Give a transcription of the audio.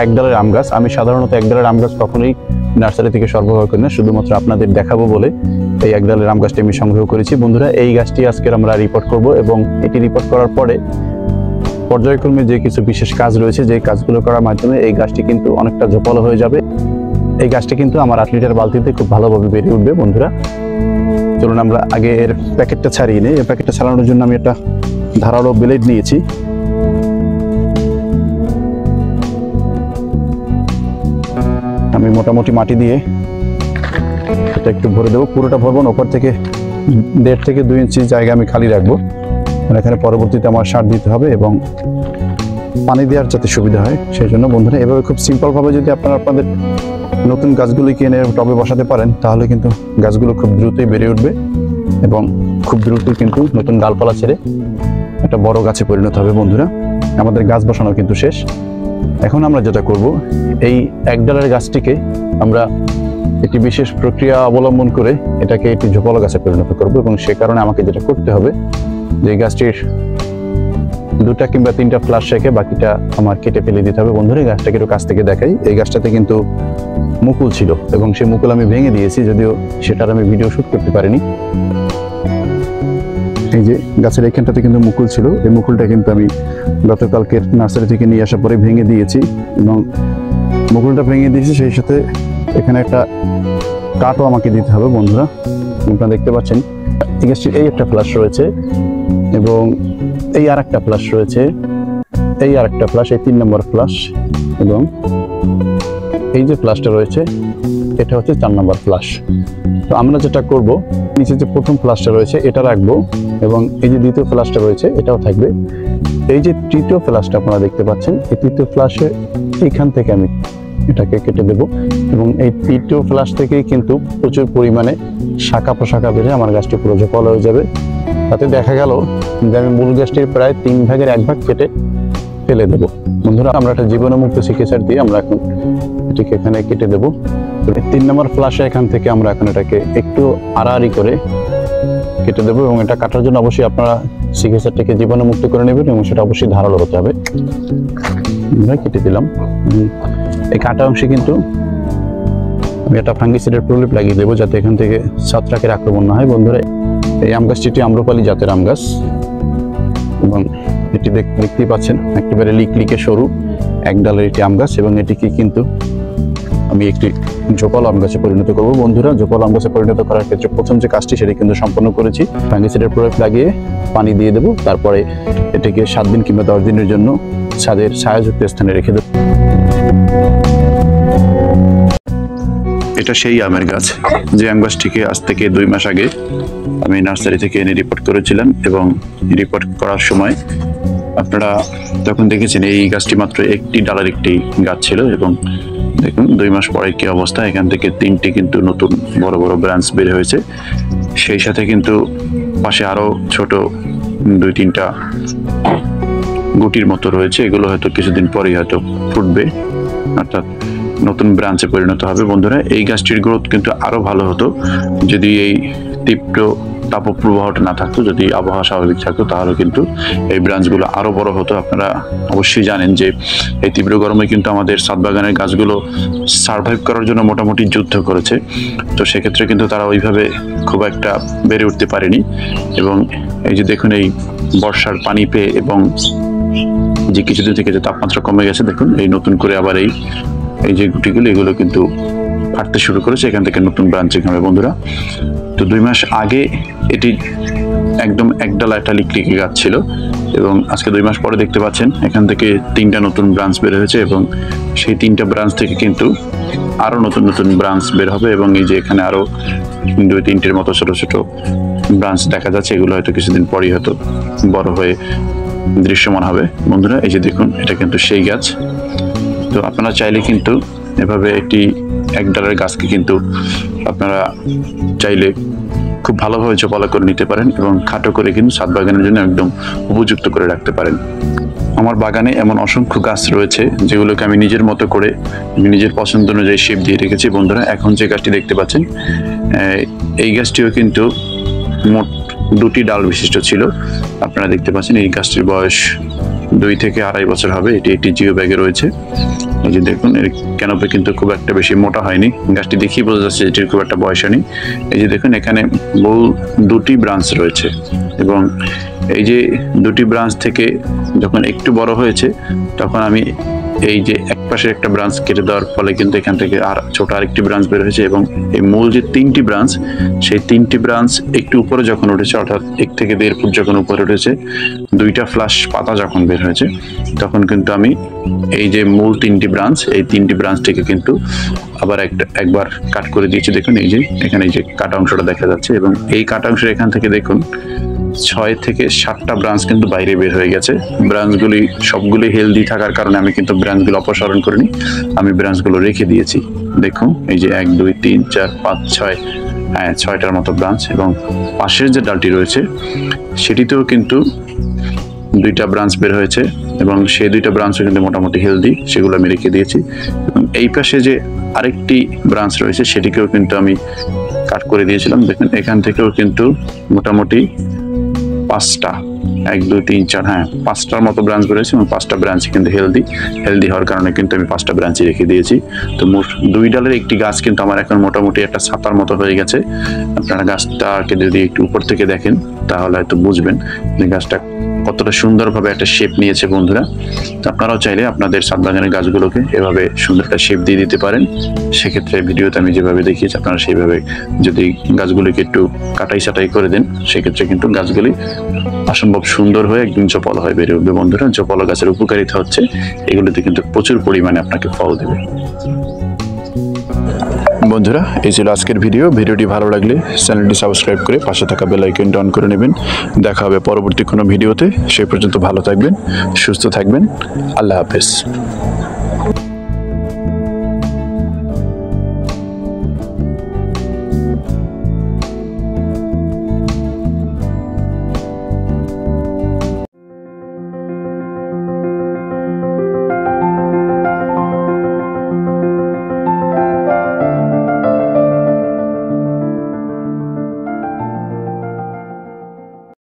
এক ডালের আম গাছ। আমি সাধারণত এক ডালের আম গাছ কখনোই নার্সারি থেকে সরবরাহ করি না, শুধুমাত্র আপনাদের দেখাবো বলে এই এক ডালের আম গাছটি আমি সংগ্রহ করেছি। বন্ধুরা, এই গাছটি আজকের আমরা রিপোর্ট করব এবং এটি রিপোর্ট করার পরে পর্যায়ক্রমে যে কিছু বিশেষ কাজ রয়েছে, যে কাজগুলো করার মাধ্যমে এই গাছটি কিন্তু অনেকটা ঝোপালো হয়ে যাবে। এই গাছটি কিন্তু আমার 8 লিটার বালতিতে খুব ভালোভাবে বেড়ে উঠবে। বন্ধুরা, চলুন আমরা আগে এর প্যাকেটটা ছাড়িয়ে নিই। এই প্যাকেটটা ছাড়ানোর জন্য আমি একটা ধারালো ব্লেড নিয়েছি। আমি মোটামুটি মাটি দিয়ে এটা একটু ভরে দেবো, পুরোটা ভরবো না, ওপর থেকে 1.5 থেকে 2 ইঞ্চি জায়গা আমি খালি রাখবো। এখানে পরবর্তীতে আমার সার দিতে হবে এবং পানি দেওয়ার যাতে সুবিধা হয় সেই জন্য। বন্ধুরা, এভাবে খুব সিম্পলভাবে যদি আপনারা আপনাদের নতুন গাছগুলিকে এনে টবে বসাতে পারেন, তাহলে কিন্তু গাছগুলো খুব দ্রুতই বেড়ে উঠবে এবং খুব দ্রুতই কিন্তু নতুন ডালপালা ছেড়ে একটা বড় গাছে পরিণত হবে। বন্ধুরা, আমাদের গাছ বসানো কিন্তু শেষ। এখন আমরা যেটা করব, এই এক ডালের গাছটিকে আমরা একটি বিশেষ প্রক্রিয়া অবলম্বন করে এটাকে একটি ঝোপালো গাছে পরিণত করব এবং সে কারণে আমাকে যেটা করতে হবে, যে গাছটির 2টা কিংবা 3টা ফ্লাশ রেখে বাকিটা আমার কেটে ফেলে দিতে হবে। বন্ধুরা, এই গাছটাকে একটু কাছ থেকে দেখাই। এই গাছটাতে কিন্তু মুকুল ছিল এবং সেই মুকুল আমি ভেঙে দিয়েছি, যদিও সেটার আমি ভিডিও শুট করতে পারিনি। এই যে গাছের এখানটাতে কিন্তু মুকুল ছিল, এই মুকুলটা কিন্তু আমি গতকালকের নার্সারি থেকে নিয়ে আসার পরে ভেঙে দিয়েছি এবং মুকুলটা ভেঙে দিয়েছি, সেই সাথে এখানে একটা কাঠও আমাকে দিতে হবে। বন্ধুরা, আপনারা দেখতে পাচ্ছেন এই গাছটির এই একটা ফ্লাশ রয়েছে এবং এই আর একটা ফ্লাশ রয়েছে, এই আর একটা ফ্লাশ, এই 3 নম্বর ফ্লাশ, এবং এই যে ফ্লাশটা রয়েছে এটা হচ্ছে 4 নম্বর ফ্লাশ। তো আমরা যেটা করব, নিচে যে প্রথম ফ্লাশটা রয়েছে এটা রাখবো এবং এই যে দ্বিতীয় ফ্লাশটা রয়েছে এটাও থাকবে। এই যে তৃতীয় ফ্লাশটা আপনারা দেখতে পাচ্ছেন, এই তৃতীয় ফ্লাশে এইখান থেকে আমি এটাকে কেটে দেব এবং এই তৃতীয় ফ্লাশ থেকেই কিন্তু প্রচুর পরিমাণে শাখা প্রশাখা বেড়ে আমার গাছটি পুরো ঝোপালো হয়ে যাবে। তাতে দেখা গেল যে আমি মূল গাছটির প্রায় 3 ভাগের 1 ভাগ কেটে ফেলে দেবো। বন্ধুরা, আমরা একটা জীবাণুমুক্ত সিকেচার দিয়ে আমরা এখন এটিকে এখানে কেটে দেবো। 3 নম্বর ফ্লাশে এখান থেকে আমরা এখন এটাকে একটু আড়াআড়ি করে কেটে দেবো এবং এটা কাটার জন্য অবশ্যই আপনারা সিকেচারটাকে জীবাণুমুক্ত করে নেবেন এবং সেটা অবশ্যই ধারালো হতে হবে। আমরা কেটে দিলাম। এই কাটা অংশে কিন্তু আমি একটা ফাঙ্গিসাইডের প্রলেপ লাগিয়ে দেবো, যাতে এখান থেকে ছত্রাকের আক্রমণ না হয়। বন্ধুরা, এই আম গাছটি আম্রপালি জাতের আম গাছ এবং এটি দেখতেই পাচ্ছেন একেবারে লিকলিকে সরু এক ডালের একটি আম গাছ এবং এটিকে কিন্তু আমি একটি ঝোপালো আম গাছে পরিণত করবো। বন্ধুরা, ঝোপালো আম গাছে পরিণত করার ক্ষেত্রে প্রথম যে কাজটি সেটি কিন্তু সম্পন্ন করেছি। ফাঙ্গিসাইডের প্রলেপ লাগিয়ে পানি দিয়ে দেবো, তারপরে এটিকে 7 দিন কিংবা 10 দিনের জন্য ছাদের ছায়াযুক্ত স্থানে রেখে দেবো। এটা সেই আমের গাছ, যে আম গাছটিকে আজ থেকে 2 মাস আগে আমি নার্সারি থেকে এনে রিপোর্ট করেছিলাম এবং রিপোর্ট করার সময় আপনারা তখন দেখেছেন এই গাছটি মাত্র একটি ডালের একটি গাছ ছিল এবং দেখুন 2 মাস পরে কি অবস্থা। এখান থেকে 3টি কিন্তু নতুন বড় বড় ব্রাঞ্চ বের হয়েছে, সেই সাথে কিন্তু পাশে আরো ছোট 2-3টা গুটির মতো রয়েছে। এগুলো হয়তো কিছুদিন পরেই হয়তো ফুটবে, অর্থাৎ নতুন ব্রাঞ্চে পরিণত হবে। বন্ধুরা, এই গাছটির গ্রোথ কিন্তু আরো ভালো হতো যদি এই তীব্র তাপপ্রবাহটা না থাকতো, যদি আবহাওয়া স্বাভাবিক থাকতো, তাহলে কিন্তু এই ব্রাঞ্চগুলো আরো বড় হতো। আপনারা অবশ্যই জানেন যে এই তীব্র গরমে কিন্তু আমাদের ছাদ বাগানের গাছগুলো সার্ভাইভ করার জন্য মোটামুটি যুদ্ধ করেছে। তো সেক্ষেত্রে কিন্তু তারা ওইভাবে খুব একটা বেড়ে উঠতে পারেনি এবং এই যে দেখুন এই বর্ষার পানি পেয়ে এবং যে কিছুদিন থেকে যে তাপমাত্রা কমে গেছে, দেখুন এই নতুন করে আবার এই যে গুটিগুলো এগুলো কিন্তু ফাটতে শুরু করেছে, এখান থেকে নতুন ব্রাঞ্চিং হবে। বন্ধুরা, তো 2 মাস আগে এটি একদম একডালা একটা লিকলিকে গাছ ছিল এবং আজকে 2 মাস পরে দেখতে পাচ্ছেন এখান থেকে 3টা নতুন ব্রাঞ্চ বের হয়েছে এবং সেই 3টা ব্রাঞ্চ থেকে কিন্তু আরো নতুন নতুন ব্রাঞ্চ বের হবে এবং এই যে এখানে আরো 2-3টের মতো ছোট ছোট ব্রাঞ্চ দেখা যাচ্ছে। এগুলো হয়তো কিছুদিন পরেই হয়তো বড় হয়ে দৃশ্যমান হবে। বন্ধুরা, এই যে দেখুন এটা কিন্তু সেই গাছ। তো আপনারা চাইলে কিন্তু এভাবে একটি এক ডালের গাছকে কিন্তু আপনারা চাইলে খুব ভালোভাবে ঝোপালো করে নিতে পারেন এবং খাটো করে কিন্তু ছাদ বাগানের জন্য একদম উপযুক্ত করে রাখতে পারেন। আমার বাগানে এমন অসংখ্য গাছ রয়েছে যেগুলোকে আমি নিজের মতো করে নিজের পছন্দ অনুযায়ী শেপ দিয়ে রেখেছি। বন্ধুরা, এখন যে গাছটি দেখতে পাচ্ছেন এই গাছটিও কিন্তু মোট 2টি ডাল বিশিষ্ট ছিল। আপনারা দেখতে পাচ্ছেন এই গাছটির বয়স 2 থেকে 2.5 বছর হবে। এটি একটি জিও ব্যাগে রয়েছে। এই যে দেখুন, এর ক্যানোপি কিন্তু খুব একটা বেশি মোটা হয়নি। গাছটি দেখেই বোঝা যাচ্ছে এটির খুব একটা বয়স হয়নি। এই যে দেখুন, এখানে মূল 2টি ব্রাঞ্চ রয়েছে এবং এই যে 2টি ব্রাঞ্চ থেকে যখন একটু বড় হয়েছে তখন আমি এই যে এক পাশে একটা ব্রাঞ্চ কেটে দেওয়ার ফলে কিন্তু এখান থেকে আর ছোট আরেকটি ব্রাঞ্চ বের হয়েছে এবং এই মূল যে 3টি ব্রাঞ্চ, সেই 3টি ব্রাঞ্চ একটু উপরে যখন উঠেছে, অর্থাৎ 1 থেকে 1.5 ফুট যখন উপরে উঠেছে, 2টা ফ্লাশ পাতা যখন বের হয়েছে, তখন কিন্তু আমি এই যে মূল 3টি ব্রাঞ্চ, এই 3টি ব্রাঞ্চ থেকে কিন্তু আবার একবার কাট করে দিয়েছি। দেখুন এই যে এখানে এই যে কাটা অংশটা দেখা যাচ্ছে এবং এই কাটা অংশের এখান থেকে দেখুন 6 থেকে 7টা ব্রাঞ্চ কিন্তু বাইরে বের হয়ে গেছে। ব্রাঞ্চগুলি সবগুলি হেলদি থাকার কারণে আমি কিন্তু ব্রাঞ্চগুলো অপসারণ করিনি, আমি ব্রাঞ্চগুলো রেখে দিয়েছি। দেখুন এই যে 1 2 3 4 5 6, হ্যাঁ 6টার মতো ব্রাঞ্চ এবং পাশের যে ডালটি রয়েছে সেটিতেও কিন্তু 2টা ব্রাঞ্চ বের হয়েছে এবং সেই 2টা ব্রাঞ্চও কিন্তু মোটামুটি হেলদি, সেগুলো আমি রেখে দিয়েছি। এবং এই পাশে যে আরেকটি ব্রাঞ্চ রয়েছে সেটিকেও কিন্তু আমি কাট করে দিয়েছিলাম। দেখুন এখান থেকেও কিন্তু মোটামুটি 5টা, 1 2 3 4, হ্যাঁ 5টার মতো ব্রাঞ্চ বেরোয়েছে এবং 5টা ব্রাঞ্চ কিন্তু হেলদি হওয়ার কারণে কিন্তু আমি 5টা ব্রাঞ্চই রেখে দিয়েছি। তো মোট 2 ডালের একটি গাছ কিন্তু আমার এখন মোটামুটি একটা ছাতার মতো হয়ে গেছে। আপনারা গাছটাকে যদি একটু উপর থেকে দেখেন তাহলে হয়তো বুঝবেন যে গাছটা কতটা সুন্দরভাবে একটা শেপ নিয়েছে বন্ধুরা। তো আপনারাও চাইলে আপনাদের ছাদ বাগানের গাছগুলোকে এভাবে সুন্দর একটা শেপ দিয়ে দিতে পারেন। সেক্ষেত্রে ভিডিওতে আমি যেভাবে দেখিয়েছি আপনারা সেইভাবে যদি গাছগুলিকে একটু কাটাই ছাটাই করে দেন, সেক্ষেত্রে কিন্তু গাছগুলি অসম্ভব সুন্দর হয়ে একদম জোপাল হয়ে বেড়ে উঠবে বন্ধুরা। জোপালো গাছের উপকারিতা হচ্ছে এগুলোতে কিন্তু প্রচুর পরিমাণে আপনাকে ফল দেবে। বন্ধুরা, এই ছিল আজকের ভিডিওটি ভালো লাগলে চ্যানেলটি সাবস্ক্রাইব করে পাশে থাকা বেল আইকনটি অন করে নেবেন। দেখা হবে পরবর্তী কোনো ভিডিওতে। সেই পর্যন্ত ভালো থাকবেন, সুস্থ থাকবেন। আল্লাহ হাফেজ।